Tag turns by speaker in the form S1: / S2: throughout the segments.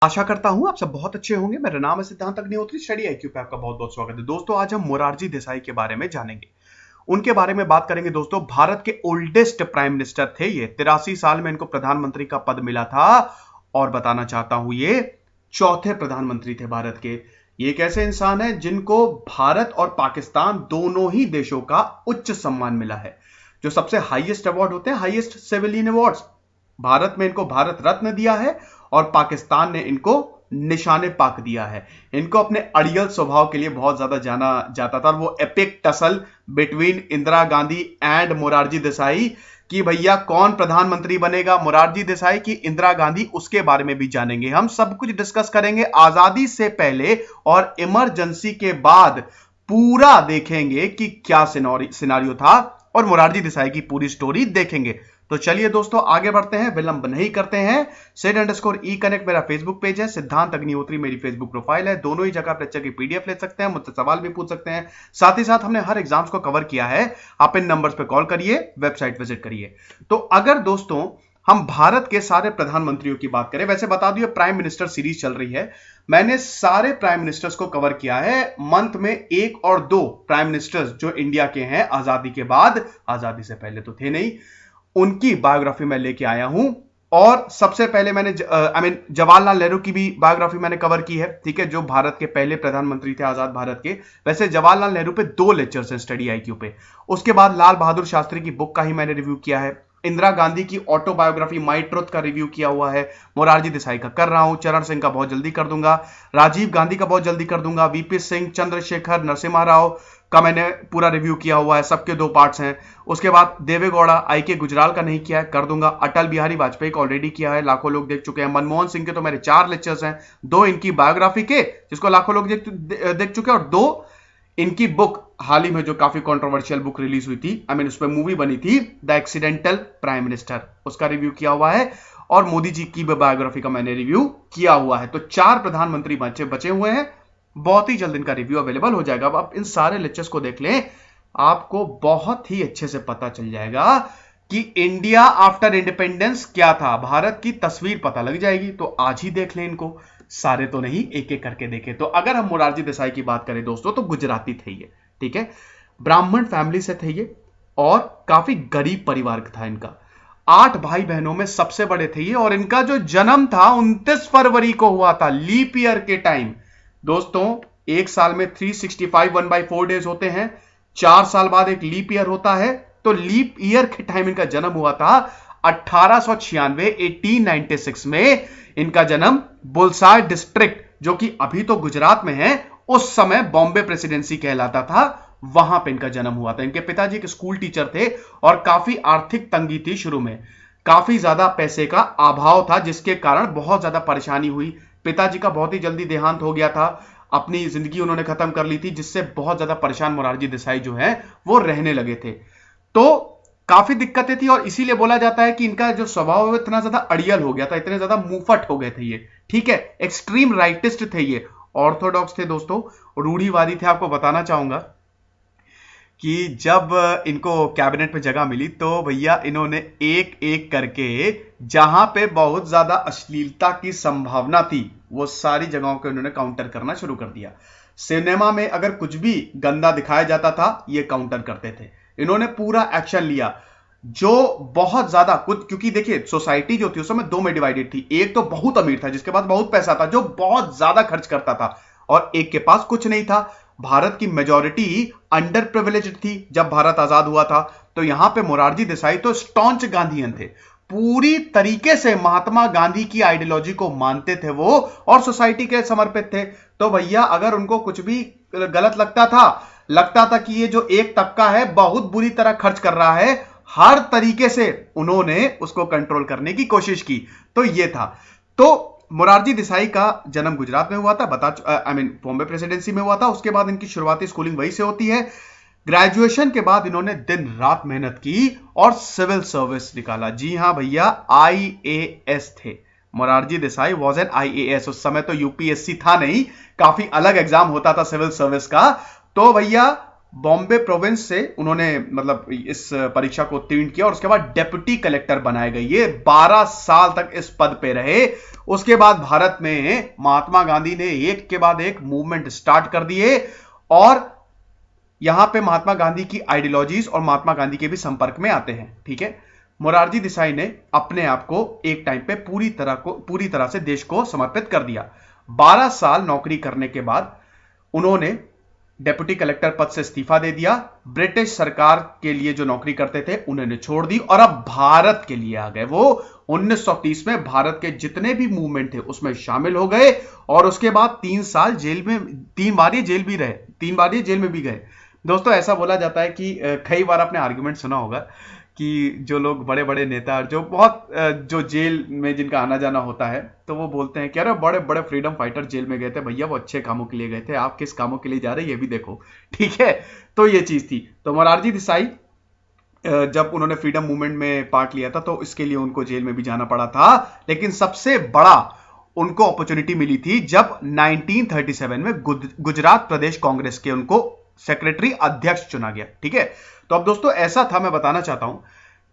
S1: आशा करता हूं आप सब बहुत अच्छे होंगे। मेरा नाम है सिद्धांत अग्निहोत्री। स्टडी आईक्यू पे आपका बहुत बहुत स्वागत है। दोस्तों आज हम मोरारजी देसाई के बारे में जानेंगे, उनके बारे में बात करेंगे। दोस्तों भारत के ओल्डेस्ट प्राइम मिनिस्टर थे ये। 83 साल में इनको प्रधानमंत्री का पद मिला था और बताना चाहता हूं ये चौथे प्रधानमंत्री थे भारत के। ये एक ऐसे इंसान है जिनको भारत और पाकिस्तान दोनों ही देशों का उच्च सम्मान मिला है, जो सबसे हाईएस्ट अवार्ड होते हैं, हाईएस्ट सिविलियन अवार्ड्स। भारत में इनको भारत रत्न दिया है और पाकिस्तान ने इनको निशाने पाक दिया है। इनको अपने अड़ियल स्वभाव के लिए बहुत ज्यादा जाना जाता था। वो epic tussle between Indira Gandhi and Morarji Desai कि भैया कौन प्रधानमंत्री बनेगा, मोरारजी देसाई की इंदिरा गांधी, उसके बारे में भी जानेंगे। हम सब कुछ डिस्कस करेंगे। आजादी से पहले और इमरजेंसी के बाद पूरा देखेंगे कि क्या सिनारियो था और मोरारजी देसाई की पूरी स्टोरी देखेंगे। तो चलिए दोस्तों आगे बढ़ते हैं, विलंब नहीं करते हैं। @e कनेक्ट मेरा फेसबुक पेज है, सिद्धांत अग्निहोत्री मेरी फेसबुक प्रोफाइल है। दोनों ही जगह लेक्चर की पीडीएफ ले सकते हैं, मुझसे सवाल भी पूछ सकते हैं। साथ ही साथ हमने हर एग्जाम्स को कवर किया है। आप इन नंबर्स पे कॉल करिए, वेबसाइट विजिट करिए। तो अगर दोस्तों हम भारत के सारे प्रधानमंत्रियों की बात करें, वैसे बता दूं प्राइम मिनिस्टर सीरीज चल रही है, मैंने सारे प्राइम मिनिस्टर्स को कवर किया है। मंथ में 1 और 2 प्राइम मिनिस्टर्स जो इंडिया के हैं आजादी के बाद, आजादी से पहले तो थे नहीं, उनकी बायोग्राफी मैं लेके आया हूं। और सबसे पहले मैंने जवाहरलाल नेहरू की भी बायोग्राफी मैंने कवर की है, ठीक है, जो भारत के पहले प्रधानमंत्री थे आजाद भारत के। वैसे जवाहरलाल नेहरू पे 2 लेक्चर्स हैं स्टडी आईक्यू पे। उसके बाद लाल बहादुर शास्त्री की बुक का ही मैंने रिव्यू किया है। इंदिरा गांधी की ऑटोबायोग्राफी माई ट्रुथ का रिव्यू किया हुआ है। मोरारजी देसाई का कर रहा हूं, चरण सिंह का बहुत जल्दी कर दूंगा, राजीव गांधी का बहुत जल्दी कर दूंगा, वीपी सिंह, चंद्रशेखर, नरसिम्हा राव का मैंने पूरा रिव्यू किया हुआ है, सबके 2 पार्ट्स हैं। उसके बाद देवेगौड़ा, आई.के. गुजराल का नहीं किया है, कर दूंगा। अटल बिहारी वाजपेयी का ऑलरेडी किया है, लाखों लोग देख चुके हैं। मनमोहन सिंह के तो मेरे 4 लेक्चर्स हैं, 2 इनकी बायोग्राफी के जिसको लाखों लोग देख चुके हैं, और 2 इनकी बुक हाल ही में जो काफी कंट्रोवर्शियल बुक रिलीज हुई थी, उस पर मूवी बनी थी, द एक्सीडेंटल प्राइम मिनिस्टर, उसका रिव्यू किया हुआ है। और मोदी जी की बायोग्राफी का मैंने रिव्यू किया हुआ है। तो 4 प्रधानमंत्री बचे हुए हैं। बहुत ही जल्द इनका रिव्यू अवेलेबल हो जाएगा। अब आप इन सारे लेक्चर्स को देख लें, आपको बहुत ही अच्छे से पता चल जाएगा कि इंडिया आफ्टर इंडिपेंडेंस क्या था, भारत की तस्वीर पता लग जाएगी। तो आज ही देख लें इनको, सारे तो नहीं, एक एक करके देखें। तो अगर हम मोरारजी देसाई की बात करें दोस्तों, तो गुजराती थे ये, ठीक है, ब्राह्मण फैमिली से थे ये और काफी गरीब परिवार था इनका। 8 भाई बहनों में सबसे बड़े थे ये, और इनका जो जन्म था 29 फरवरी को हुआ था, लीप ईयर के टाइम। दोस्तों एक साल में 365 1/4 डेज होते हैं, 4 साल बाद एक लीप ईयर होता है। तो लीप ईयर के टाइम इनका जन्म हुआ था 1896, 1896 में इनका जन्म बुलसाय डिस्ट्रिक्ट, जो कि अभी तो गुजरात में है, उस समय बॉम्बे प्रेसिडेंसी कहलाता था, वहां पे इनका जन्म हुआ था। इनके पिताजी एक स्कूल टीचर थे और काफी आर्थिक तंगी थी शुरू में, काफी ज्यादा पैसे का अभाव था, जिसके कारण बहुत ज्यादा परेशानी हुई। पिताजी का बहुत ही जल्दी देहांत हो गया था, अपनी जिंदगी उन्होंने खत्म कर ली थी, जिससे बहुत ज्यादा परेशान मोरारजी देसाई जो है वो रहने लगे थे। तो काफी दिक्कतें थी और इसीलिए बोला जाता है कि इनका जो स्वभाव है इतना ज्यादा अड़ियल हो गया था, इतने ज्यादा मुंहफट हो गए थे ये, ठीक है। एक्सट्रीम राइटिस्ट थे ये, ऑर्थोडॉक्स थे दोस्तों, रूढ़िवादी थे। आपको बताना चाहूंगा कि जब इनको कैबिनेट में जगह मिली तो भैया इन्होंने एक एक करके जहां पे बहुत ज्यादा अश्लीलता की संभावना थी वो सारी जगहों को इन्होंने काउंटर करना शुरू कर दिया। सिनेमा में अगर कुछ भी गंदा दिखाया जाता था ये काउंटर करते थे। इन्होंने पूरा एक्शन लिया, जो बहुत ज्यादा कुछ, क्योंकि देखिए सोसाइटी जो थी उस समय 2 में डिवाइडेड थी। एक तो बहुत अमीर था जिसके पास बहुत पैसा था, जो बहुत ज्यादा खर्च करता था, और एक के पास कुछ नहीं था। भारत की मेजॉरिटी अंडर प्रिविलेज्ड थी जब भारत आजाद हुआ था। तो यहां पे मोरारजी देसाई तो स्टॉन्च गांधीयन थे, पूरी तरीके से महात्मा गांधी की आइडियोलॉजी को मानते थे वो, और सोसाइटी के समर्पित थे। तो भैया अगर उनको कुछ भी गलत लगता था कि ये जो एक तबका है बहुत बुरी तरह खर्च कर रहा है, हर तरीके से उन्होंने उसको कंट्रोल करने की कोशिश की। तो ये था। तो मोरारजी देसाई का जन्म गुजरात में हुआ था, बॉम्बे प्रेसिडेंसी में हुआ था। उसके बाद इनकी शुरुआती स्कूलिंग वहीं से होती है। ग्रेजुएशन के बाद इन्होंने दिन रात मेहनत की और सिविल सर्विस निकाला। जी हां भैया, आईएएस थे Morarji Desai, was an IAS. उस समय तो यूपीएससी था नहीं, काफी अलग एग्जाम होता था सिविल सर्विस का। तो भैया बॉम्बे प्रोविंस से उन्होंने मतलब इस परीक्षा को उत्तीर्ण किया और उसके बाद डेप्यूटी कलेक्टर बनाए गए। ये 12 साल तक इस पद पे रहे। उसके बाद भारत में महात्मा गांधी ने एक के बाद एक मूवमेंट स्टार्ट कर दिए और यहां पे महात्मा गांधी की आइडियोलॉजीज और महात्मा गांधी के भी संपर्क में आते हैं। ठीक है, मोरारजी देसाई ने अपने आप को एक टाइम पे पूरी तरह से देश को समर्पित कर दिया। 12 साल नौकरी करने के बाद उन्होंने डेप्यूटी कलेक्टर पद से इस्तीफा दे दिया। ब्रिटिश सरकार के लिए जो नौकरी करते थे उन्होंने छोड़ दी और अब भारत के लिए आ गए। वो 1930 में भारत के जितने भी मूवमेंट थे उसमें शामिल हो गए और उसके बाद 3 साल जेल में, 3 बार ये जेल भी रहे, 3 बार ये जेल में भी गए। दोस्तों ऐसा बोला जाता है कि कई बार आपने आर्गुमेंट सुना होगा कि जो लोग बड़े बड़े नेता जो बहुत जो जेल में जिनका आना जाना होता है तो वो बोलते हैं कि अरे बड़े बड़े फ्रीडम फाइटर जेल में गए थे भैया, वो अच्छे कामों के लिए गए थे, आप किस कामों के लिए जा रहे हैं ये भी देखो। ठीक है, तो ये चीज थी। तो मोरारजी देसाई जब उन्होंने फ्रीडम मूवमेंट में पार्ट लिया था तो इसके लिए उनको जेल में भी जाना पड़ा था, लेकिन सबसे बड़ा उनको अपॉर्चुनिटी मिली थी जब 1937 में गुजरात प्रदेश कांग्रेस के उनको सेक्रेटरी अध्यक्ष चुना गया। ठीक है, तो अब दोस्तों ऐसा था, मैं बताना चाहता हूं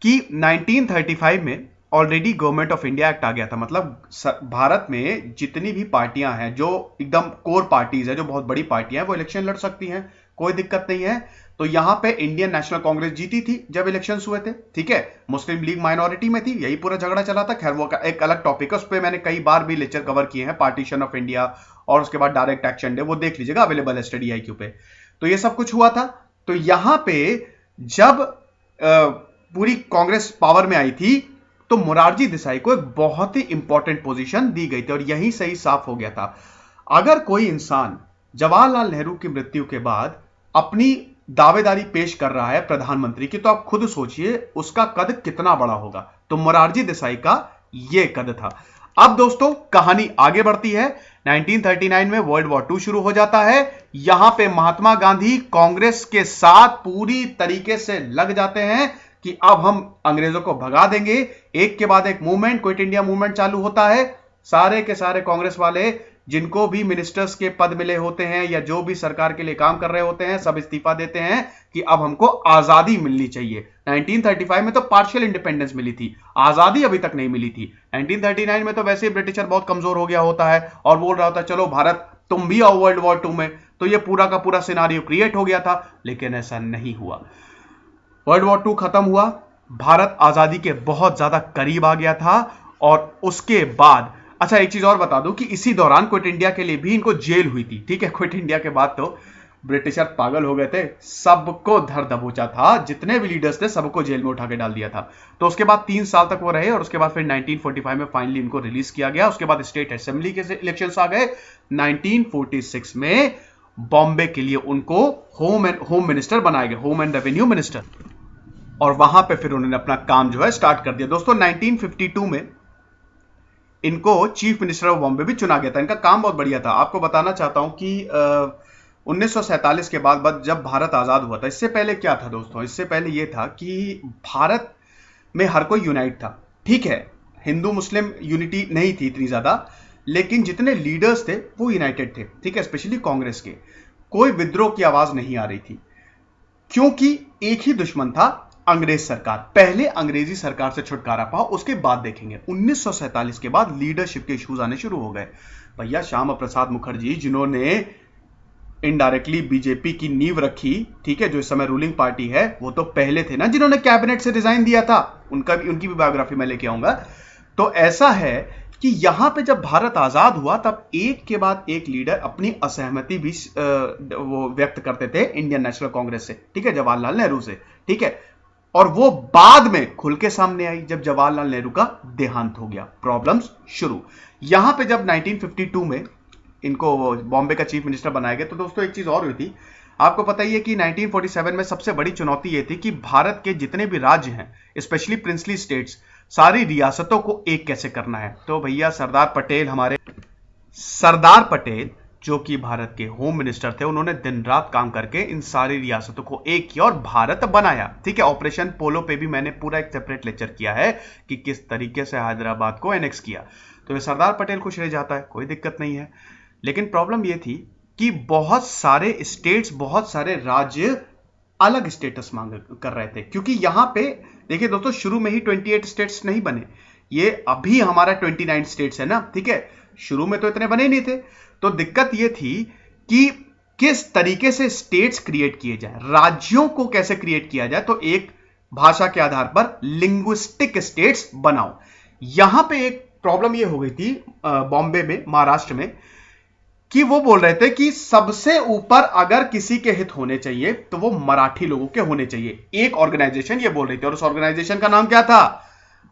S1: कि 1935 में already government of India act आ गया था। मतलब भारत में जितनी भी पार्टियां हैं जो एकदम कोर पार्टीज है, जो बहुत बड़ी पार्टियां हैं, वो इलेक्शन लड़ सकती हैं, कोई दिक्कत नहीं है। तो यहां पे इंडियन नेशनल कांग्रेस जीती थी जब इलेक्शंस हुए थे। ठीक है, मुस्लिम लीग माइनॉरिटी में थी, यही पूरा झगड़ा चला था। खैर वो एक अलग टॉपिक है, उस पर मैंने कई बार भी लेक्चर कवर किए हैं, पार्टीशन ऑफ इंडिया और उसके बाद डायरेक्ट एक्शन डे, वो देख लीजिएगा, अवेलेबल है स्टडी IQ पे। तो ये सब कुछ हुआ था। तो यहां पे जब पूरी कांग्रेस पावर में आई थी तो मोरारजी देसाई को एक बहुत ही इंपॉर्टेंट पोजीशन दी गई थी और यहीं से ही साफ हो गया था, अगर कोई इंसान जवाहरलाल नेहरू की मृत्यु के बाद अपनी दावेदारी पेश कर रहा है प्रधानमंत्री की, तो आप खुद सोचिए उसका कद कितना बड़ा होगा। तो मोरारजी देसाई का यह कद था। अब दोस्तों कहानी आगे बढ़ती है। 1939 में वर्ल्ड वॉर 2 शुरू हो जाता है। यहां पे महात्मा गांधी कांग्रेस के साथ पूरी तरीके से लग जाते हैं कि अब हम अंग्रेजों को भगा देंगे। एक के बाद एक मूवमेंट, क्विट इंडिया मूवमेंट चालू होता है। सारे के सारे कांग्रेस वाले जिनको भी मिनिस्टर्स के पद मिले होते हैं या जो भी सरकार के लिए काम कर रहे होते हैं, सब इस्तीफा देते हैं कि अब हमको आजादी मिलनी चाहिए। 1935 में तो पार्शियल इंडिपेंडेंस मिली थी, आजादी अभी तक नहीं मिली थी। 1939 में तो वैसे ही ब्रिटिशर बहुत कमजोर हो गया होता है और बोल रहा होता है चलो भारत तुम भी आओ वर्ल्ड वॉर 2 में। तो ये पूरा का पूरा सिनारियो क्रिएट हो गया था, लेकिन ऐसा नहीं हुआ। वर्ल्ड वॉर 2 खत्म हुआ, भारत आजादी के बहुत ज्यादा करीब आ गया था और उसके बाद अच्छा एक चीज और बता दूं कि इसी दौरान क्विट इंडिया के लिए भी इनको जेल हुई थी। ठीक है, क्विट इंडिया के बाद तो ब्रिटिशर पागल हो गए थे, सबको धर दबोचा था, जितने भी लीडर्स थे सबको जेल में उठा के डाल दिया था। तो उसके बाद 3 साल तक वो रहे और उसके बाद फिर 1945 में फाइनली इनको रिलीज किया गया। उसके बाद स्टेट असेंबली के इलेक्शंस आ गए। 1946 में बॉम्बे के लिए उनको होम मिनिस्टर बनाए गए, होम एंड रेवेन्यू मिनिस्टर, और वहां पे फिर उन्होंने अपना काम जो है स्टार्ट कर दिया। दोस्तों 1952 में इनको चीफ मिनिस्टर ऑफ बॉम्बे भी चुना गया था। इनका काम बहुत बढ़िया था। आपको बताना चाहता हूं कि 1947 के बाद जब भारत आजाद हुआ था, इससे पहले क्या था दोस्तों, इससे पहले यह था कि भारत में हर कोई यूनाइट था। ठीक है, हिंदू मुस्लिम यूनिटी नहीं थी इतनी ज्यादा, लेकिन जितने लीडर्स थे वो यूनाइटेड थे। ठीक है, स्पेशली कांग्रेस के। कोई विद्रोह की आवाज नहीं आ रही थी क्योंकि एक ही दुश्मन था, अंग्रेज सरकार। पहले अंग्रेजी सरकार से छुटकारा पाओ, उसके बाद देखेंगे। 1947 के बाद लीडरशिप के इश्यूज आने शुरू हो गए। भैया श्यामा प्रसाद मुखर्जी जिन्होंने इनडायरेक्टली बीजेपी की नींव रखी, ठीक है, जो इस समय रूलिंग पार्टी है, वो तो पहले थे ना जिन्होंने कैबिनेट से रिजाइन दिया था। उनकी भी बायोग्राफी मैं लेके आऊंगा। तो ऐसा है कि यहां पे जब भारत आजाद हुआ तब एक के बाद एक लीडर अपनी असहमति भी वो व्यक्त करते थे इंडियन नेशनल कांग्रेस से, ठीक है, जवाहरलाल नेहरू से। ठीक है, और वो बाद में खुल के सामने आई जब जवाहरलाल नेहरू का देहांत हो गया, प्रॉब्लम्स शुरू। यहां पे जब 1952 में इनको बॉम्बे का चीफ मिनिस्टर बनाया गया, तो दोस्तों एक चीज और हुई थी। आपको पता ही है कि 1947 में सबसे बड़ी चुनौती यह थी कि भारत के जितने भी राज्य हैं, स्पेशली प्रिंसली स्टेट्स, सारी रियासतों को एक कैसे करना है। तो भैया सरदार पटेल जो कि भारत के होम मिनिस्टर थे, उन्होंने दिन रात काम करके इन सारी रियासतों को एक किया और भारत बनाया। ठीक है, ऑपरेशन पोलो पे भी मैंने पूरा एक सेपरेट लेक्चर किया है कि किस तरीके से हैदराबाद को एनेक्स किया। तो ये सरदार पटेल खुश रह जाता है, कोई दिक्कत नहीं है। लेकिन प्रॉब्लम ये थी कि बहुत सारे स्टेट्स, बहुत सारे राज्य अलग स्टेटस मांग कर रहे थे, क्योंकि यहां पे देखिए दोस्तों, शुरू में ही 28 स्टेट्स नहीं बने, ये अभी हमारा 29 स्टेट्स है ना, ठीक है, शुरू में तो इतने बने नहीं थे। तो दिक्कत ये थी कि किस तरीके से स्टेट्स क्रिएट किए जाए, राज्यों को कैसे क्रिएट किया जाए, तो एक भाषा के आधार पर लिंग्विस्टिक स्टेट्स बनाओ। यहां पे एक प्रॉब्लम ये हो गई थी बॉम्बे में, महाराष्ट्र में, कि वो बोल रहे थे कि सबसे ऊपर अगर किसी के हित होने चाहिए तो वो मराठी लोगों के होने चाहिए। एक ऑर्गेनाइजेशन ये बोल रही थी, और उस ऑर्गेनाइजेशन का नाम क्या था?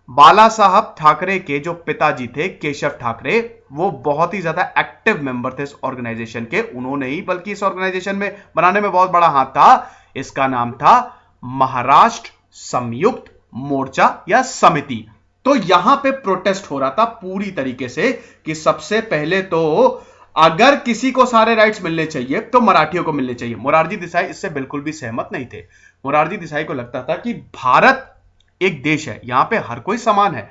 S1: बाला साहब ठाकरे के जो पिताजी थे, केशव ठाकरे, वो बहुत ही ज्यादा एक्टिव मेंबर थे इस ऑर्गेनाइजेशन के। उन्होंने ही बल्कि इस ऑर्गेनाइजेशन में बनाने में बहुत बड़ा हाथ था। इसका नाम था महाराष्ट्र संयुक्त मोर्चा या समिति। तो यहां पे प्रोटेस्ट हो रहा था पूरी तरीके से कि सबसे पहले तो अगर किसी को सारे राइट्स मिलने चाहिए तो मराठियों को मिलने चाहिए। मोरारजी देसाई इससे बिल्कुल भी सहमत नहीं थे। मोरारजी देसाई को लगता था कि भारत एक देश है, यहां पे हर कोई समान है।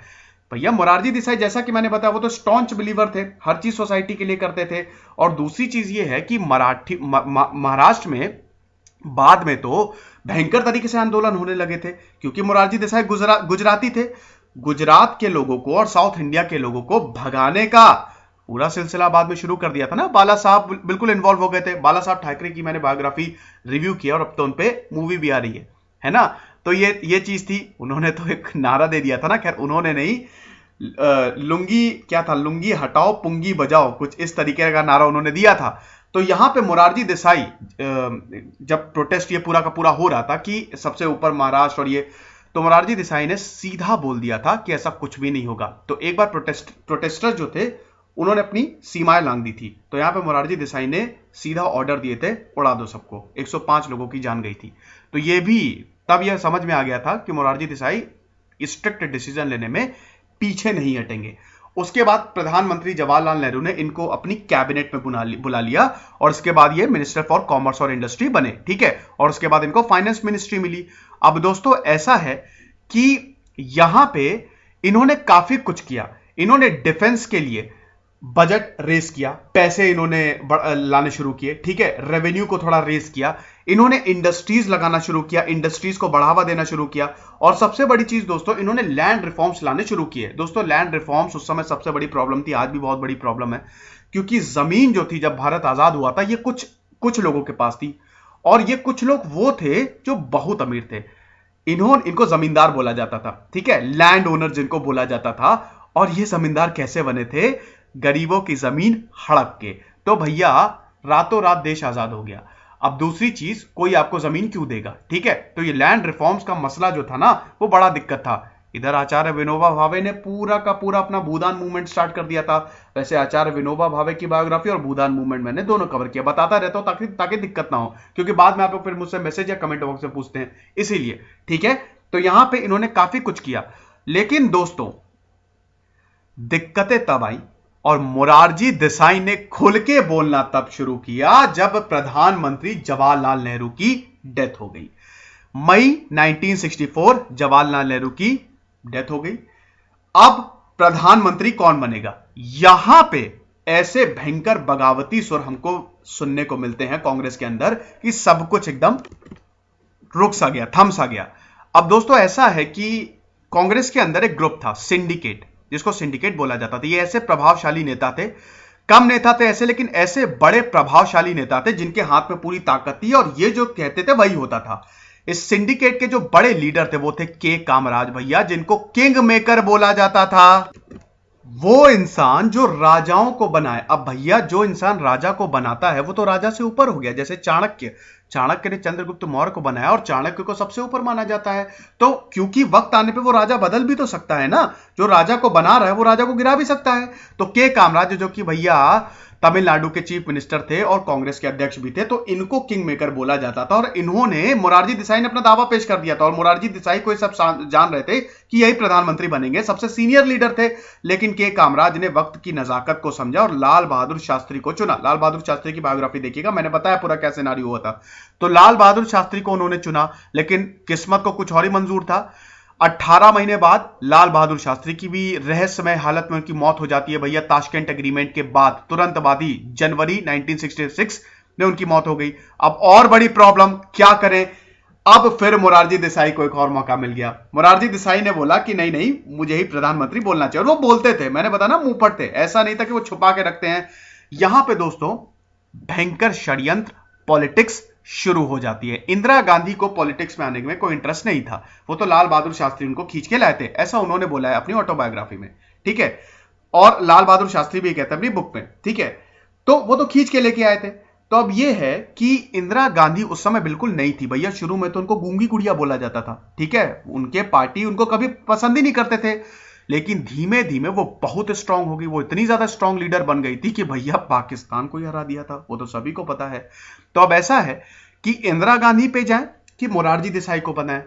S1: भैया मोरारजी देसाई, जैसा कि मैंने बताया, वो तो स्टॉन्च बिलीवर थे, हर चीज सोसाइटी के लिए करते थे। और दूसरी चीज ये है कि महाराष्ट्र में बाद में तो भयंकर तरीके से आंदोलन होने लगे थे, क्योंकि मोरारजी देसाई गुजराती थे। गुजरात के लोगों को और साउथ इंडिया के लोगों को भगाने का पूरा सिलसिला बाद में शुरू कर दिया था ना। बाला साहब बिल्कुल इन्वॉल्व हो गए थे। बाला साहब ठाकरे की मैंने बायोग्राफी रिव्यू किया और अब तो उन पे मूवी भी आ रही है ना। तो ये चीज थी। उन्होंने तो एक नारा दे दिया था ना, खैर उन्होंने नहीं, लुंगी क्या था, लुंगी हटाओ पुंगी बजाओ, कुछ इस तरीके का नारा उन्होंने दिया था। तो यहां पे मोरारजी देसाई, जब प्रोटेस्ट ये पूरा का पूरा हो रहा था कि सबसे ऊपर महाराष्ट्र और ये, तो मोरारजी देसाई ने सीधा बोल दिया था कि ऐसा कुछ भी नहीं होगा। तो एक बार प्रोटेस्टर जो थे उन्होंने अपनी सीमाएं लांघ दी थी। तो यहां पे मोरारजी देसाई ने सीधा ऑर्डर दिए थे, उड़ा दो सबको। 105 लोगों की जान गई थी। तो ये भी तब यह समझ में आ गया था कि मोरारजी देसाई स्ट्रिक्ट डिसीजन लेने में पीछे नहीं हटेंगे। उसके बाद प्रधानमंत्री जवाहरलाल नेहरू ने इनको अपनी कैबिनेट में बुला लिया और इसके बाद ये मिनिस्टर फॉर कॉमर्स और इंडस्ट्री बने, ठीक है। और उसके बाद इनको फाइनेंस मिनिस्ट्री मिली। अब दोस्तों ऐसा है कि यहां पे इन्होंने काफी कुछ किया। इन्होंने डिफेंस के लिए बजट रेस किया, पैसे इन्होंने लाने शुरू किए, ठीक है। रेवेन्यू को थोड़ा रेस किया। इन्होंने इंडस्ट्रीज लगाना शुरू किया, इंडस्ट्रीज को बढ़ावा देना शुरू किया। और सबसे बड़ी चीज दोस्तों, इन्होंने लैंड रिफॉर्म्स लाने शुरू किए। दोस्तों लैंड रिफॉर्म्स उस समय सबसे बड़ी प्रॉब्लम थी, आज भी बहुत बड़ी प्रॉब्लम है, क्योंकि जमीन जो थी जब भारत आजाद हुआ था, ये कुछ लोगों के पास थी। और ये कुछ लोग वो थे जो बहुत अमीर थे। इनको जमींदार बोला जाता था, ठीक है, लैंड ओनर जिनको बोला जाता था। और ये जमींदार कैसे बने थे? गरीबों की जमीन हड़प के। तो भैया रातों रात देश आजाद हो गया। अब दूसरी चीज, कोई आपको जमीन क्यों देगा, ठीक है। तो ये लैंड रिफॉर्म्स का मसला जो था ना, वो बड़ा दिक्कत था। इधर आचार्य विनोबा भावे ने पूरा का पूरा अपना भूदान मूवमेंट स्टार्ट कर दिया था। वैसे आचार्य विनोबा भावे की बायोग्राफी और भूदान मूवमेंट मैंने दोनों कवर किया, बताता रहता हूं ताकि दिक्कत ना हो, क्योंकि बाद में आप लोग फिर मुझसे मैसेज या कमेंट बॉक्स में पूछते हैं, इसीलिए, ठीक है। तो यहां पे इन्होंने काफी कुछ किया। लेकिन दोस्तों दिक्कतें तब आई और मोरारजी देसाई ने खुल के बोलना तब शुरू किया जब प्रधानमंत्री जवाहरलाल नेहरू की डेथ हो गई। मई 1964 जवाहरलाल नेहरू की डेथ हो गई। अब प्रधानमंत्री कौन बनेगा? यहां पे ऐसे भयंकर बगावती सुर हमको सुनने को मिलते हैं कांग्रेस के अंदर कि सब कुछ एकदम रुक सा गया, थम सा गया। अब दोस्तों ऐसा है कि कांग्रेस के अंदर एक ग्रुप था, सिंडिकेट, जिसको सिंडिकेट बोला जाता था। ये ऐसे प्रभावशाली नेता थे, कम नेता थे ऐसे, लेकिन ऐसे बड़े प्रभावशाली नेता थे जिनके हाथ में पूरी ताकत थी और ये जो कहते थे वही होता था। इस सिंडिकेट के जो बड़े लीडर थे वो थे के कामराज भैया, जिनको किंग मेकर बोला जाता था। वो इंसान जो राजाओं को बनाए। अब भैया जो इंसान राजा को बनाता है वो तो राजा से ऊपर हो गया। जैसे चाणक्य ने चंद्रगुप्त मौर्य को बनाया और चाणक्य को सबसे ऊपर माना जाता है। तो क्योंकि वक्त आने पे वो राजा बदल भी तो सकता है ना, जो राजा को बना रहा है वो राजा को गिरा भी सकता है। तो के कामराज जो कि भैया तमिलनाडु के चीफ मिनिस्टर थे और कांग्रेस के अध्यक्ष भी थे, तो इनको किंग मेकर बोला जाता था। और इन्होंने, मोरारजी देसाई ने अपना दावा पेश कर दिया था और मोरारजी देसाई को सब जान रहे थे कि यही प्रधानमंत्री बनेंगे, सबसे सीनियर लीडर थे। लेकिन के कामराज ने वक्त की नजाकत को समझा और लाल बहादुर शास्त्री को चुना। लाल बहादुर शास्त्री की बायोग्राफी देखिएगा, मैंने बताया पूरा क्या सिनेरियो हुआ था। तो लाल बहादुर शास्त्री को उन्होंने चुना, लेकिन किस्मत को कुछ और ही मंजूर था। 18 महीने बाद लाल बहादुर शास्त्री की भी रहस्यमय हालत में उनकी मौत हो जाती है भैया। ताशकंद एग्रीमेंट के बाद तुरंत बाद ही जनवरी 1966 में उनकी मौत हो गई। अब और बड़ी प्रॉब्लम, क्या करें? अब फिर मोरारजी देसाई को एक और मौका मिल गया। मोरारजी देसाई ने बोला कि नहीं नहीं, मुझे ही प्रधानमंत्री बोलना चाहिए। और वो बोलते थे, मैंने बताया ना, मुंह पर थे, ऐसा नहीं था कि वो छुपा के रखते हैं। यहां पे दोस्तों भयंकर षड्यंत्र पॉलिटिक्स शुरू हो जाती है। इंदिरा गांधी को पॉलिटिक्स में आने में कोई इंटरेस्ट नहीं था, वो तो लाल बहादुर शास्त्री उनको खींच के लाए थे, ऐसा उन्होंने बोला है अपनी ऑटोबायोग्राफी में, ठीक है। और लाल बहादुर शास्त्री भी कहते हैं अपनी बुक में, ठीक है। तो वो तो खींच के लेके आए थे। तो अब ये है कि इंदिरा गांधी उस समय बिल्कुल नहीं थी भैया। शुरू में तो उनको गूंगी गुड़िया बोला जाता था, ठीक है। उनके पार्टी उनको कभी पसंद ही नहीं करते थे, लेकिन धीमे धीमे वो बहुत स्ट्रांग हो गई। वो इतनी ज्यादा स्ट्रांग लीडर बन गई थी कि भैया पाकिस्तान को ही हरा दिया था, वो तो सभी को पता है। तो अब ऐसा है कि इंदिरा गांधी पे जाए कि मोरारजी देसाई को बनाए,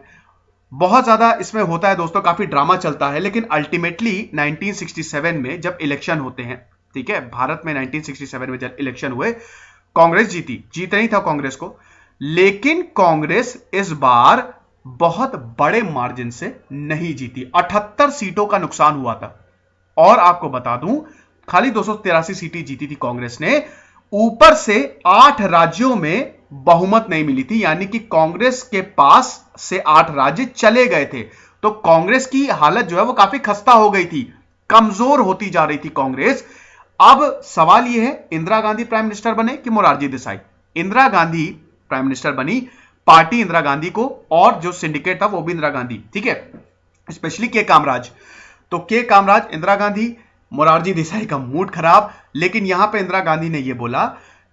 S1: बहुत ज्यादा इसमें होता है दोस्तों, काफी ड्रामा चलता है। लेकिन अल्टीमेटली 1967 में जब इलेक्शन होते हैं, ठीक है, भारत में 1967 में जब इलेक्शन हुए, कांग्रेस जीती। जीत नहीं था कांग्रेस को, लेकिन कांग्रेस इस बार बहुत बड़े मार्जिन से नहीं जीती। 78 सीटों का नुकसान हुआ था। और आपको बता दूं, खाली 283 सीटें जीती थी कांग्रेस ने, ऊपर से 8 राज्यों में बहुमत नहीं मिली थी, यानी कि कांग्रेस के पास से 8 राज्य चले गए थे। तो कांग्रेस की हालत जो है वो काफी खस्ता हो गई थी, कमजोर होती जा रही थी कांग्रेस। अब सवाल यह है, इंदिरा गांधी प्राइम मिनिस्टर बने कि मोरारजी देसाई? इंदिरा गांधी प्राइम मिनिस्टर बनी, पार्टी इंदिरा गांधी को, और जो सिंडिकेट था वो भी इंदिरा गांधी, ठीक है, स्पेशली के कामराज। तो के कामराज, इंदिरा गांधी, मोरारजी देसाई का मूड खराब। लेकिन यहां पे इंदिरा गांधी ने यह बोला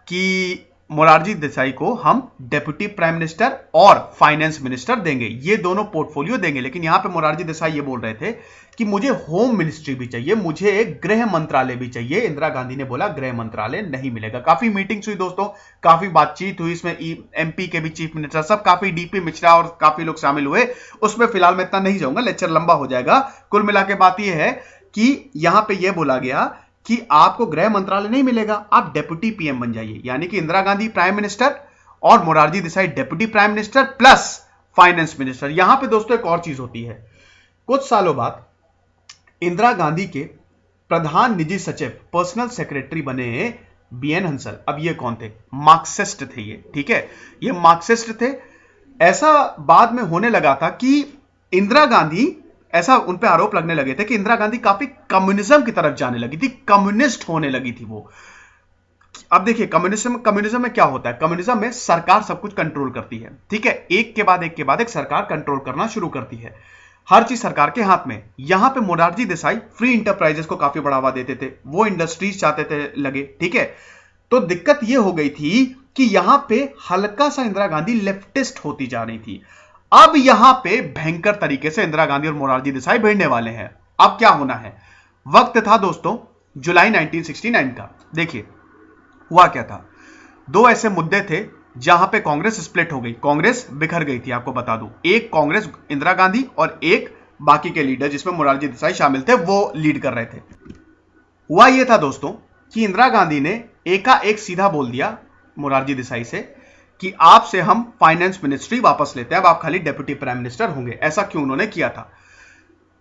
S1: कि मोरारजी देसाई को हम डेप्यूटी प्राइम मिनिस्टर और फाइनेंस मिनिस्टर देंगे, ये दोनों पोर्टफोलियो देंगे। लेकिन यहां पे मोरारजी देसाई ये बोल रहे थे कि मुझे होम मिनिस्ट्री भी चाहिए, मुझे एक गृह मंत्रालय भी चाहिए। इंदिरा गांधी ने बोला गृह मंत्रालय नहीं मिलेगा। काफी मीटिंग्स हुई दोस्तों, काफी बातचीत हुई, इसमें एमपी के भी चीफ मिनिस्टर सब, काफी डीपी मिश्रा और काफी लोग शामिल हुए। उसमें फिलहाल मैं इतना नहीं जाऊंगा, लेक्चर लंबा हो जाएगा। कुल मिला के बात यह है कि यहां पे यह बोला गया कि आपको गृह मंत्रालय नहीं मिलेगा, आप डेप्यूटी पीएम बन जाइए। यानी कि इंदिरा गांधी प्राइम मिनिस्टर और Morarji Desai deputy prime minister plus finance minister. यहां पे दोस्तों एक और चीज होती है, कुछ सालों बाद इंदिरा गांधी के प्रधान निजी सचिव, पर्सनल सेक्रेटरी बने बीएन हंसल। अब ये कौन थे? मार्क्सिस्ट थे ये, ठीक है, ये मार्क्सिस्ट थे। ऐसा बाद में होने लगा था कि इंदिरा गांधी, ऐसा उन पे आरोप लगने लगे थे कि इंदिरा गांधी काफी कम्युनिज्म की तरफ जाने लगी थी, कम्युनिस्ट होने लगी थी वो। अब देखिए कम्युनिज्म में क्या होता है, कम्युनिज्म में सरकार सब कुछ कंट्रोल करती है, ठीक है, एक के बाद एक सरकार कंट्रोल करना शुरू करती है, हर चीज सरकार के हाथ में। यहां पे मोरारजी देसाई फ्री इंटरप्राइजेस को काफी बढ़ावा देते थे, वो इंडस्ट्रीज चाहते थे लगे, ठीक है। तो दिक्कत यह हो गई थी कि यहां पे हल्का सा इंदिरा गांधी लेफ्टिस्ट होती जा रही थी। अब यहां पे भयंकर तरीके से इंदिरा गांधी और मोरारजी देसाई भिड़ने वाले हैं। अब क्या होना है? वक्त था दोस्तों जुलाई 1969 का। देखिए हुआ क्या था, दो ऐसे मुद्दे थे जहां पे कांग्रेस स्प्लिट हो गई, कांग्रेस बिखर गई थी। आपको बता दूं, एक कांग्रेस इंदिरा गांधी और एक बाकी के लीडर जिसमें मोरारजी देसाई शामिल थे, वो लीड कर रहे थे। हुआ यह था दोस्तों कि इंदिरा गांधी ने एकाएक सीधा बोल दिया मोरारजी देसाई से कि आपसे हम फाइनेंस मिनिस्ट्री वापस लेते हैं, अब आप खाली डेप्यूटी प्राइम मिनिस्टर होंगे। ऐसा क्यों उन्होंने किया था?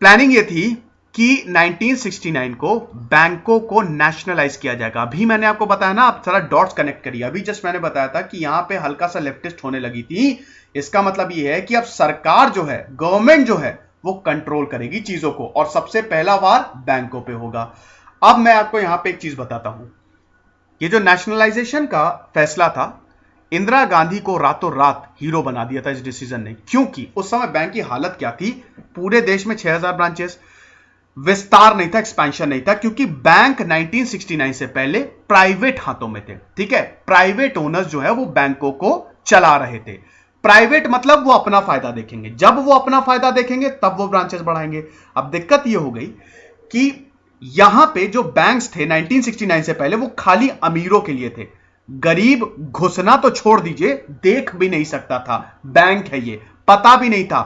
S1: प्लानिंग ये थी कि 1969 को बैंकों को नेशनलाइज किया जाएगा। अभी मैंने आपको बताया ना, आप सारा डॉट्स कनेक्ट करिए। अभी जस्ट मैंने बताया था कि यहां पे हल्का सा लेफ्टिस्ट होने लगी थी। इसका मतलब ये है कि अब सरकार जो है, गवर्नमेंट जो है, वो कंट्रोल करेगी चीजों को, और सबसे पहला वार बैंकों पे होगा। अब मैं आपको यहां पे एक चीज बताता हूं, ये जो नेशनलाइजेशन का फैसला था, इंदिरा गांधी को रातों रात हीरो बना दिया था इस डिसीजन ने। क्योंकि उस समय बैंक की हालत क्या थी, पूरे देश में 6000 ब्रांचेस, विस्तार नहीं था, एक्सपेंशन नहीं था, क्योंकि बैंक 1969 से पहले प्राइवेट हाथों में थे, ठीक है। प्राइवेट ओनर्स जो है वो बैंकों को चला रहे थे। प्राइवेट मतलब वो अपना फायदा देखेंगे, जब वो अपना फायदा देखेंगे तब वो ब्रांचेस बढ़ाएंगे। अब दिक्कत ये हो गई कि यहां पे जो बैंक्स थे 1969 से पहले, वो खाली अमीरों के लिए थे। गरीब घुसना तो छोड़ दीजिए, देख भी नहीं सकता था बैंक है ये, पता भी नहीं था,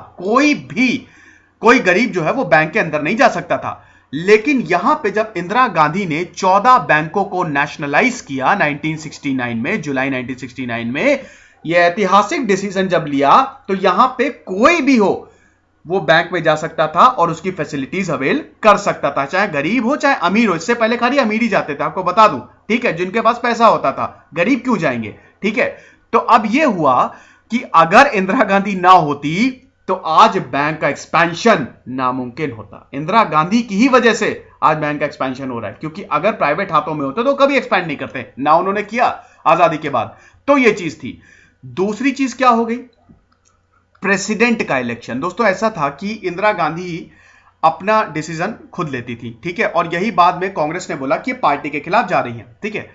S1: कोई गरीब जो है वो बैंक के अंदर नहीं जा सकता था। लेकिन यहां पे जब इंदिरा गांधी ने 14 बैंकों को नेशनलाइज किया 1969 में, जुलाई 1969 में, यह ऐतिहासिक डिसीजन जब लिया, तो यहां पे कोई भी हो वो बैंक में जा सकता था और उसकी फैसिलिटीज अवेल कर सकता था, चाहे गरीब हो चाहे अमीर हो। इससे पहले खाली अमीर ही जाते थे, आपको बता दूं, ठीक है, जिनके पास पैसा होता था। गरीब क्यों जाएंगे, ठीक है। तो अब यह हुआ कि अगर इंदिरा गांधी ना होती तो आज बैंक का एक्सपेंशन नामुमकिन होता। इंदिरा गांधी की ही वजह से आज बैंक का एक्सपेंशन हो रहा है, क्योंकि अगर प्राइवेट हाथों में होते तो कभी एक्सपेंड नहीं करते, ना उन्होंने किया आजादी के बाद। तो यह चीज थी। दूसरी चीज क्या हो गई, प्रेसिडेंट का इलेक्शन। दोस्तों ऐसा था कि इंदिरा गांधी अपना डिसीजन खुद लेती थी, ठीक है, और यही बाद में कांग्रेस ने बोला कि पार्टी के खिलाफ जा रही है, ठीक है।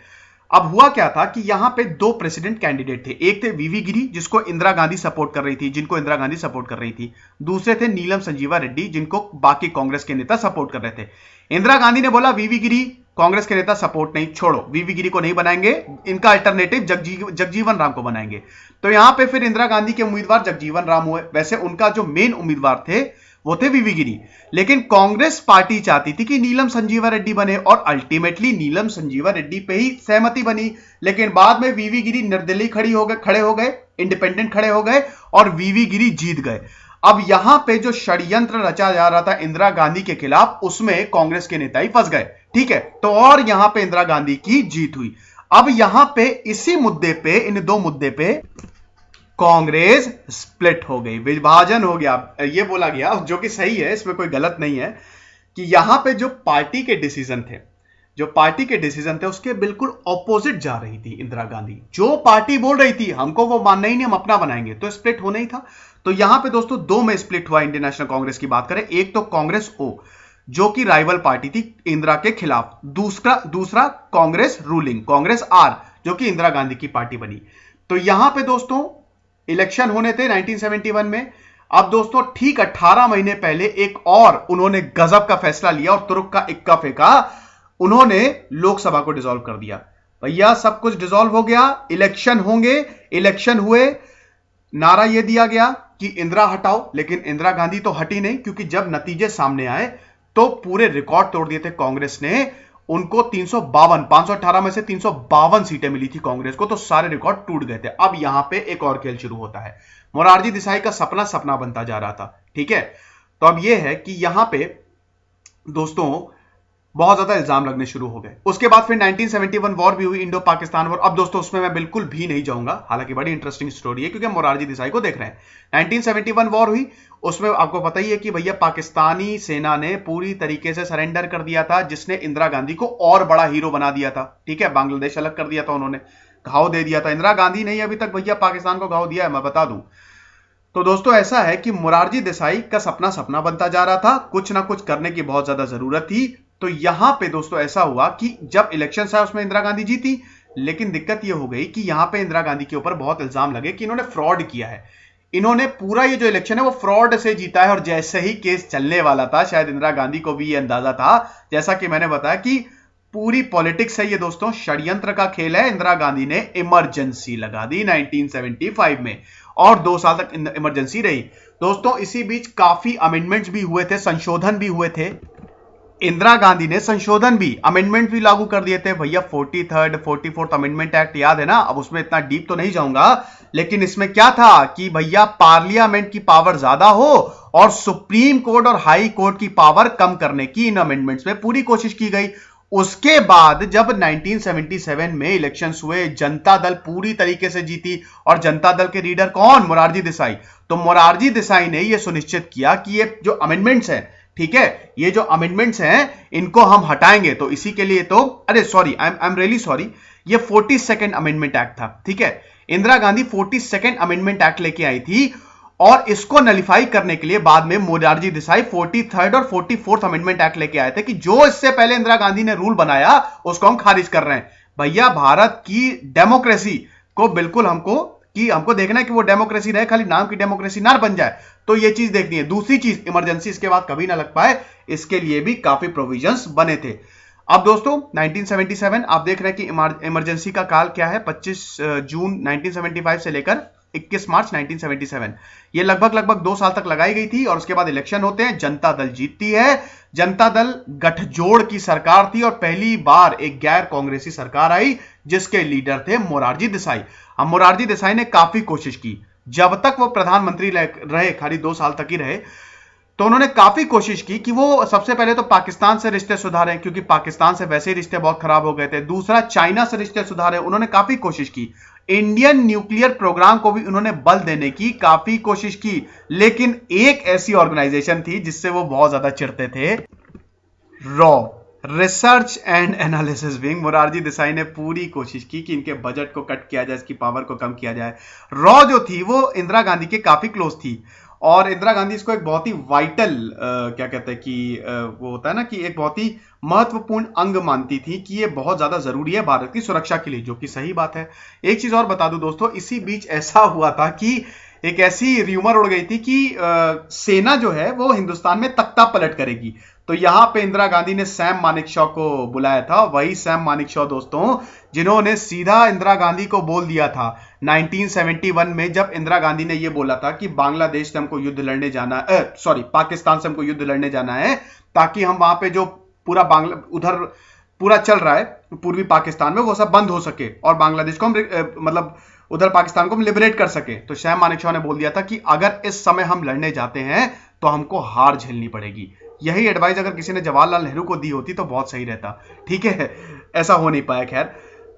S1: अब हुआ क्या था कि यहां पे दो प्रेसिडेंट कैंडिडेट थे, एक थे वीवी गिरी जिसको इंदिरा गांधी सपोर्ट कर रही थी, जिनको इंदिरा गांधी सपोर्ट कर रही थी, दूसरे थे नीलम संजीवा रेड्डी जिनको बाकी कांग्रेस के नेता सपोर्ट कर रहे थे। इंदिरा गांधी ने बोला वीवी गिरी कांग्रेस के नेता सपोर्ट नहीं, छोड़ो, वीवी गिरी को नहीं बनाएंगे, इनका अल्टरनेटिव जगजीवन राम को बनाएंगे। तो यहां पे फिर इंदिरा गांधी के उम्मीदवार जगजीवन राम हुए। वैसे उनका जो मेन उम्मीदवार थे वो थे वीवी गिरी, लेकिन कांग्रेस पार्टी चाहती थी कि नीलम संजीवा रेड्डी बने और अल्टीमेटली नीलम संजीवा रेड्डी पे ही सहमति बनी। लेकिन बाद में वीवी गिरी निर्दलीय खड़े हो गए, इंडिपेंडेंट खड़े हो गए और वीवी गिरी जीत गए। अब यहां पे जो षड्यंत्र रचा जा रहा था इंदिरा गांधी के खिलाफ, उसमें कांग्रेस के नेता ही फंस गए, ठीक है। तो और यहां पे इंदिरा गांधी की जीत हुई। अब यहां पे इसी मुद्दे पे, इन दो मुद्दे पे कांग्रेस स्प्लिट हो गई, विभाजन हो गया। यह बोला गया, जो कि सही है, इसमें कोई गलत नहीं है, कि यहां पे जो पार्टी के डिसीजन थे उसके बिल्कुल ऑपोजिट जा रही थी इंदिरा गांधी। जो पार्टी बोल रही थी हमको वो मानना ही नहीं, हम अपना बनाएंगे, तो स्प्लिट होना ही था। तो यहां पे दोस्तों दो में स्प्लिट हुआ। इंडियन नेशनल कांग्रेस की बात करें, एक तो कांग्रेस ओ जो कि राइवल पार्टी थी इंदिरा के खिलाफ, दूसरा कांग्रेस रूलिंग, कांग्रेस आर, जो कि इंदिरा गांधी की पार्टी बनी। तो यहां पे दोस्तों इलेक्शन होने थे 1971 में। अब दोस्तों ठीक 18 महीने पहले एक और उन्होंने गजब का फैसला लिया और तुरुक का इक्का फेंका, उन्होंने लोकसभा को डिसॉल्व कर दिया। भैया सब कुछ डिसॉल्व हो गया, इलेक्शन होंगे, इलेक्शन हुए, नारा यह दिया गया कि इंदिरा हटाओ, लेकिन इंदिरा गांधी तो हटी नहीं, क्योंकि जब नतीजे सामने आए तो पूरे रिकॉर्ड तोड़ दिए थे कांग्रेस ने। उनको 518 में से 352 सीटें मिली थी कांग्रेस को, तो सारे रिकॉर्ड टूट गए थे। अब यहां पे एक और खेल शुरू होता है। मोरारजी देसाई का सपना बनता जा रहा था, ठीक है। तो अब यह है कि यहां पे दोस्तों बहुत ज्यादा इल्जाम लगने शुरू हो गए। उसके बाद फिर 1971 वॉर भी हुई, इंडो पाकिस्तान वॉर। अब दोस्तों उसमें मैं बिल्कुल भी नहीं जाऊंगा, हालांकि बड़ी इंटरेस्टिंग स्टोरी है क्योंकि हम मोरारजी देसाई को देख रहे हैं। 1971 वॉर हुई, उसमें आपको पता ही है कि भैया पाकिस्तानी सेना ने पूरी तरीके से सरेंडर कर दिया था, जिसने इंदिरा गांधी को और बड़ा हीरो बना दिया था, ठीक है। बांग्लादेश अलग कर दिया था, उन्होंने घाव दे दिया था। इंदिरा गांधी नहीं अभी तक भैया पाकिस्तान को घाव दिया है, मैं बता दूं। तो दोस्तों ऐसा है कि मोरारजी देसाई का सपना बनता जा रहा था, कुछ ना कुछ करने की बहुत ज्यादा जरूरत थी। तो यहां पे दोस्तों ऐसा हुआ कि जब इलेक्शन आया उसमें इंदिरा गांधी जीती, लेकिन दिक्कत यह हो गई कि यहां पे इंदिरा गांधी के ऊपर बहुत इल्जाम लगे कि इन्होंने फ्रॉड किया है। इन्होंने पूरा ये जो इलेक्शन है वो फ्रॉड से जीता है, और जैसे ही केस चलने वाला था, शायद इंदिरा गांधी को भी ये अंदाजा था, जैसा कि मैंने बताया कि पूरी पॉलिटिक्स है ये दोस्तों, षड्यंत्र का खेल है। इंदिरा गांधी ने इमरजेंसी लगा दी 1975 में, और 2 साल तक इमरजेंसी रही दोस्तों। इसी बीच काफी अमेंडमेंट्स भी हुए थे, संशोधन भी हुए थे। इंदिरा गांधी ने संशोधन भी, अमेंडमेंट भी लागू कर दिए थे भैया। 44th अमेंडमेंट एक्ट याद है ना, अब उसमें इतना डीप तो नहीं जाऊंगा, लेकिन इसमें क्या था कि भैया पार्लियामेंट की पावर ज्यादा हो और सुप्रीम कोर्ट और हाई कोर्ट की पावर कम करने की इन अमेंडमेंट्स में पूरी कोशिश की गई। उसके बाद जब 1977 में इलेक्शंस हुए, जनता दल पूरी तरीके से जीती, और जनता दल के लीडर कौन, मोरारजी देसाई। तो मोरारजी देसाई ने यह सुनिश्चित किया कि ये जो अमेंडमेंट्स हैं, ठीक है, ये जो अमेंडमेंट्स हैं इनको हम हटाएंगे। तो इसी के लिए तो, अरे sorry, I am really sorry, ये 42nd अमेंडमेंट एक्ट था, ठीक है। Indira Gandhi 42nd amendment act लेके आई थी, और इसको नलिफाई करने के लिए बाद में मोरारजी देसाई 43rd और 44th अमेंडमेंट एक्ट लेके आए थे कि जो इससे पहले इंदिरा गांधी ने रूल बनाया उसको हम खारिज कर रहे हैं। भैया भारत की डेमोक्रेसी को बिल्कुल हमको देखना है कि वो डेमोक्रेसी रहे, खाली नाम की डेमोक्रेसी ना बन जाए, तो ये चीज देखनी है। दूसरी चीज, इमरजेंसी इसके बाद कभी ना लग पाए, इसके लिए भी काफी प्रोविजंस बने थे। अब दोस्तों 1977 आप देख रहे हैं कि इमरजेंसी का काल क्या है, 25 जून 1975 से लेकर 21 मार्च 1977, ये लगभग 2 साल तक लगाई गई थी। और उसके बाद इलेक्शन होते हैं, जनता दल जीतती है। जनता दल गठजोड़ की सरकार थी, और पहली बार एक गैर कांग्रेसी सरकार आई जिसके लीडर थे मोरारजी देसाई। अब मोरारजी देसाई ने काफी कोशिश की, जब तक वो प्रधानमंत्री रहे, खाली 2 साल तक ही रहे, तो उन्होंने काफी कोशिश की कि वो सबसे पहले तो पाकिस्तान से रिश्ते सुधारें, क्योंकि पाकिस्तान से वैसे ही रिश्ते बहुत खराब हो गए थे। दूसरा, चाइना से रिश्ते सुधारें, उन्होंने काफी कोशिश की। इंडियन न्यूक्लियर प्रोग्राम को भी उन्होंने बल देने की काफी कोशिश की। लेकिन एक ऐसी ऑर्गेनाइजेशन थी जिससे वो बहुत ज्यादा चिढ़ते थे, raw, research and analysis wing. Morarji Desai ने पूरी कोशिश की कि इनके बजट को कट किया जाए, इसकी पावर को कम किया जाए। रॉ जो थी वो इंदिरा गांधी के काफी क्लोज थी, और इंदिरा गांधी इसको एक बहुत ही वाइटल क्या कहते हैं कि वो होता है ना कि एक बहुत ही महत्वपूर्ण अंग मानती थी कि ये बहुत ज्यादा जरूरी है भारत की सुरक्षा के लिए, जो कि सही बात है। एक चीज और बता दूं दोस्तों, इसी बीच ऐसा हुआ था कि एक ऐसी र्यूमर उड़ गई थी कि सेना जो है वो हिंदुस्तान में तख्ता पलट करेगी। तो यहां पे इंदिरा गांधी ने सैम मानेकशॉ को बुलाया था, वही सैम मानेकशॉ दोस्तों जिन्होंने सीधा इंदिरा गांधी को बोल दिया था 1971 में, जब इंदिरा गांधी ने यह बोला था कि बांग्लादेश से हमको युद्ध लड़ने जाना है, सॉरी पाकिस्तान से हमको युद्ध लड़ने जाना है, ताकि हम वहां पे जो पूरा उधर पूरा चल रहा है पूर्वी पाकिस्तान में वो सब बंद हो सके और बांग्लादेश को हम मतलब उधर पाकिस्तान को हम लिबरेट कर सके। तो सैम मानेकशॉ ने बोल दिया था कि अगर इस समय हम लड़ने जाते हैं तो हमको हार झेलनी पड़ेगी। यही एडवाइस अगर किसी ने जवाहरलाल नेहरू को दी होती तो बहुत सही रहता, ठीक है, ऐसा हो नहीं पाया। खैर,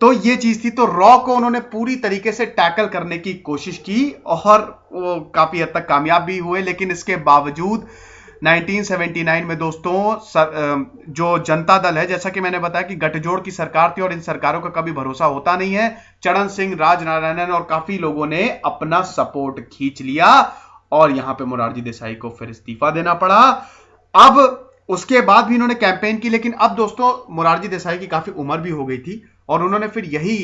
S1: तो ये चीज थी। तो रॉ को उन्होंने पूरी तरीके से टैकल करने की कोशिश की और वो काफी हद तक कामयाब भी हुए। लेकिन इसके बावजूद 1979 में दोस्तों जो जनता दल है, जैसा कि मैंने बताया कि गठजोड़ की सरकार थी और इन सरकारों का कभी भरोसा होता नहीं है, चरण सिंह, राजनारायणन और काफी लोगों ने अपना सपोर्ट खींच लिया और यहां पे मोरारजी देसाई को फिर इस्तीफा देना पड़ा। अब उसके बाद भी इन्होंने कैंपेन की, लेकिन अब दोस्तों मोरारजी देसाई की काफी उम्र भी हो गई थी और उन्होंने फिर यही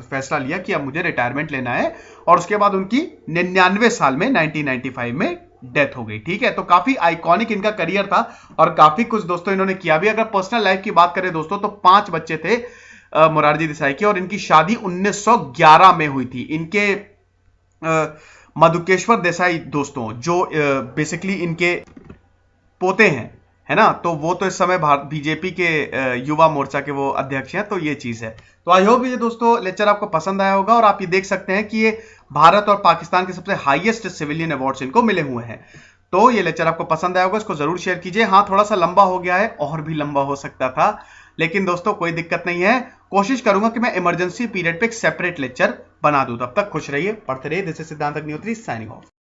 S1: फैसला लिया कि अब मुझे रिटायरमेंट लेना है, और उसके बाद उनकी 99 साल में 1995 में डेथ हो गई। ठीक है, तो काफी आइकॉनिक इनका करियर था और काफी कुछ दोस्तों इन्होंने किया भी। अगर पर्सनल लाइफ की बात करें दोस्तों तो 5 बच्चे थे मोरारजी देसाई के, और इनकी शादी 1911 में हुई थी। इनके मधुकेश्वर देसाई दोस्तों जो बेसिकली इनके पोते हैं, है ना, तो वो तो इस समय बीजेपी के युवा मोर्चा के वो अध्यक्ष हैं। तो ये चीज है। तो आई होप ये दोस्तों लेक्चर आपको पसंद आया होगा, और आप ये देख सकते हैं कि ये भारत और पाकिस्तान के सबसे हाईएस्ट सिविलियन अवार्ड्स इनको मिले हुए हैं। तो ये लेक्चर आपको पसंद आया होगा, इसको जरूर शेयर कीजिए। हाँ, थोड़ा सा लंबा हो गया है, और भी लंबा हो सकता था, लेकिन दोस्तों कोई दिक्कत नहीं है। कोशिश करूंगा कि मैं इमरजेंसी पीरियड पे एक सेपरेट लेक्चर बना दूं। तब तक खुश रहिए, पढ़ते रहिए। दिस इज सिद्धांत अग्निहोत्री साइनिंग ऑफ।